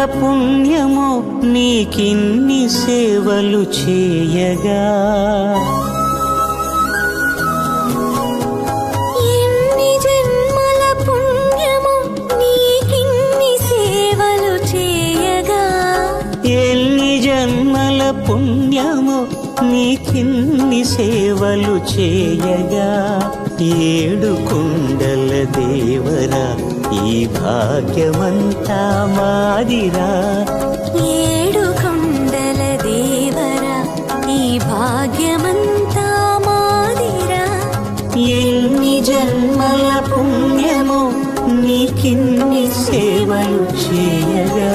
పుణ్యమో నీకిన్ని సేవలు చేయగా. ఎన్ని జన్మల పుణ్యమో నీకిన్ని సేవలు చేయగా. ఎన్ని జన్మల పుణ్యమో నీకిన్ని సేవలు చేయగా. ఏడు కొండల దేవరా ఈ భాగ్యమంతా మాదిరా. ఏడు కొండల దేవరా ఈ భాగ్యమంతా మాదిరా. ఎన్ని జన్మల పుణ్యమో నీకిన్ని సేవలు చేయగా.